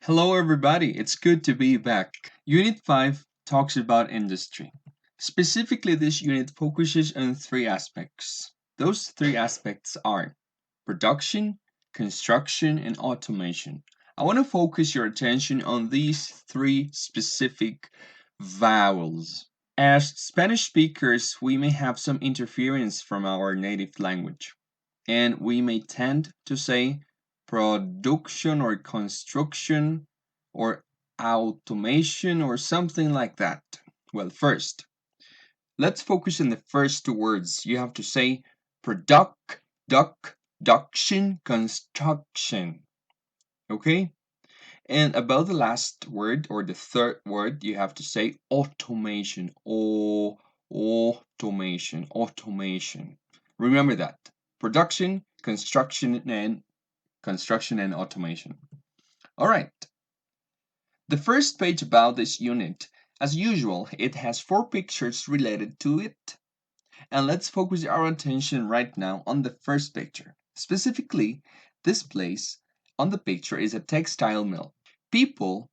Hello, everybody. It's good to be back. Unit 5 talks about industry. Specifically, this unit focuses on three aspects. Those three aspects are production, construction, and automation. I want to focus your attention on these three specific vowels. As Spanish speakers, we may have some interference from our native language, and we may tend to say production or construction or automation or something like that. Well, first, let's focus on the first two words. You have to say production, construction. Okay? And about the last word or the third word, you have to say automation. Automation. Remember that. Production, construction and automation. All right. The first page about this unit, as usual, it has four pictures related to it. And let's focus our attention right now on the first picture. Specifically, this place on the picture is a textile mill. People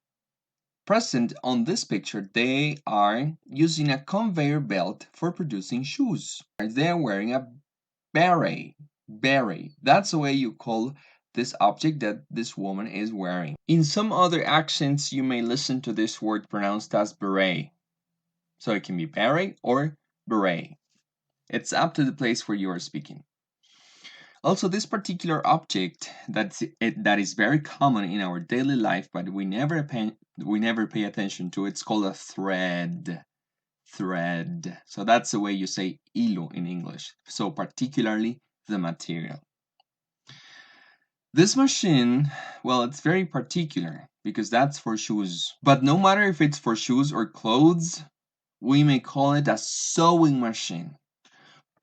present on this picture, they are using a conveyor belt for producing shoes. They are wearing a beret. Beret. That's the way you call this object that this woman is wearing. In some other accents, you may listen to this word pronounced as beret. So it can be beret or beret. It's up to the place where you are speaking. Also, this particular object that is very common in our daily life, but we never pay attention to. It's called a thread. Thread. So that's the way you say hilo in English. So particularly the material. This machine, well, it's very particular because that's for shoes. But no matter if it's for shoes or clothes, we may call it a sewing machine.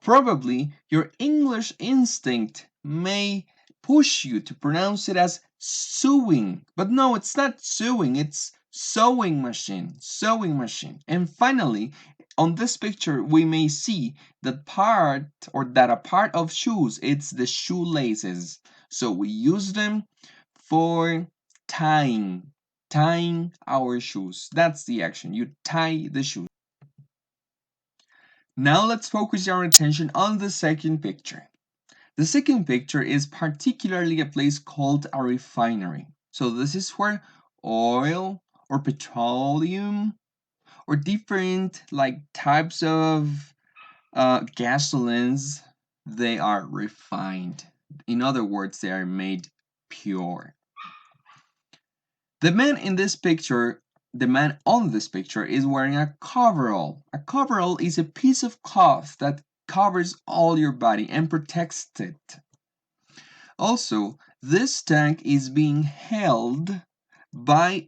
Probably your English instinct may push you to pronounce it as sewing, but no, it's not sewing, it's sewing machine, sewing machine. And finally, on this picture, we may see that a part of shoes, it's the shoelaces. So we use them for tying our shoes. That's the action. You tie the shoes. Now let's focus our attention on the second picture. The second picture is particularly a place called a refinery. So this is where oil or petroleum or different types of gasolines, they are refined. In other words, they are made pure. The man on this picture is wearing a coverall. A coverall is a piece of cloth that covers all your body and protects it. Also, this tank is being held by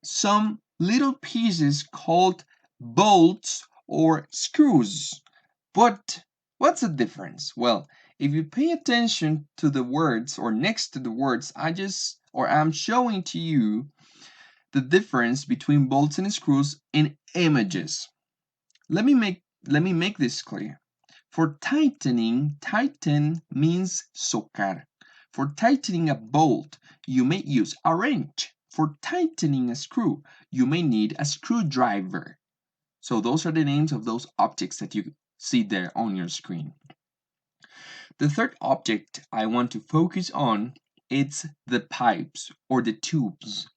some little pieces called bolts or screws. But what's the difference? Well, if you pay attention to the words or next to the words, I'm showing to you the difference between bolts and screws in images. Let me make this clear. For tightening, tighten means socar. For tightening a bolt, you may use a wrench. For tightening a screw, you may need a screwdriver. So those are the names of those objects that you see there on your screen. The third object I want to focus on is the pipes or the tubes.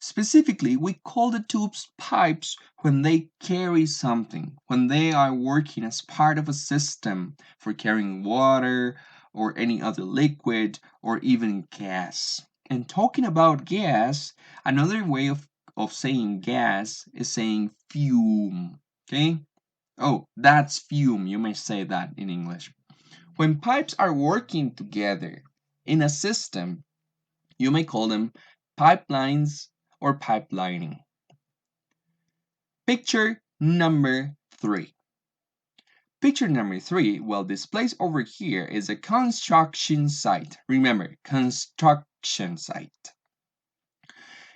Specifically, we call the tubes pipes when they carry something, when they are working as part of a system for carrying water or any other liquid or even gas. And talking about gas, another way of saying gas is saying fume. Okay? Oh, that's fume. You may say that in English. When pipes are working together in a system, you may call them pipelines or pipelining. Picture number 3. Picture number 3, well, this place over here is a construction site. Remember, construction site.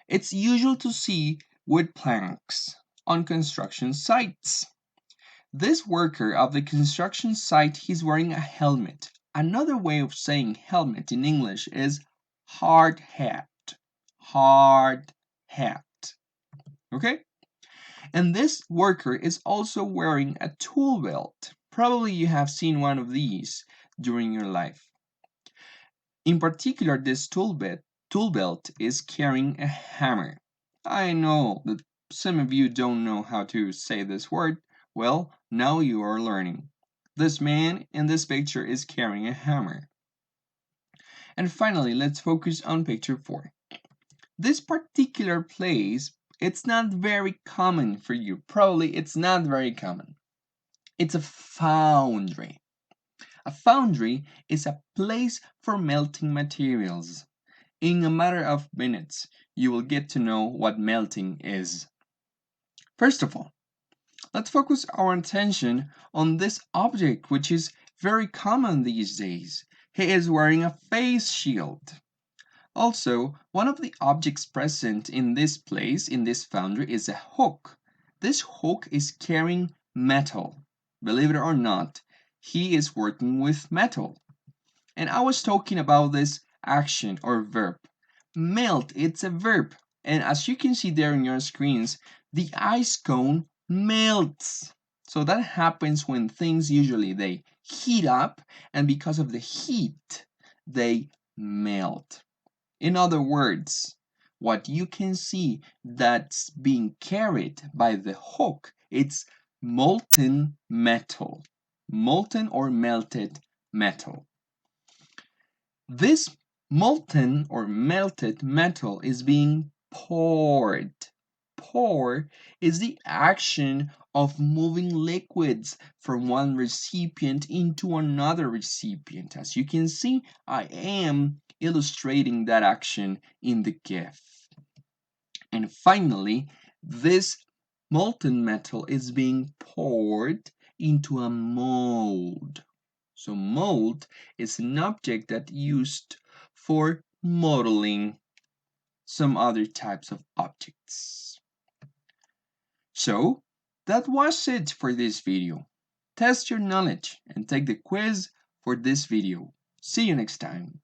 It's usual to see wood planks on construction sites. This worker of the construction site, he's wearing a helmet. Another way of saying helmet in English is hard hat. hard hat. Okay? And this worker is also wearing a tool belt. Probably you have seen one of these during your life. In particular, this tool belt is carrying a hammer. I know that some of you don't know how to say this word. Well, now you are learning. This man in this picture is carrying a hammer. And finally, let's focus on picture 4. This particular place, it's not very common for you. Probably it's not very common. It's a foundry. A foundry is a place for melting materials. In a matter of minutes, you will get to know what melting is. First of all, let's focus our attention on this object, which is very common these days. He is wearing a face shield. Also, one of the objects present in this place, in this foundry, is a hook. This hook is carrying metal. Believe it or not, he is working with metal. And I was talking about this action or verb. Melt, it's a verb. And as you can see there in your screens, the ice cone melts. So that happens when things usually they heat up, and because of the heat, they melt. In other words, what you can see that's being carried by the hook, it's molten metal. Molten or melted metal. This molten or melted metal is being poured. Pour is the action of moving liquids from one recipient into another recipient. As you can see, I am illustrating that action in the GIF. And finally, this molten metal is being poured into a mold. So mold is an object that used for modeling some other types of objects. So that was it for this video. Test your knowledge and take the quiz for this video. See you next time.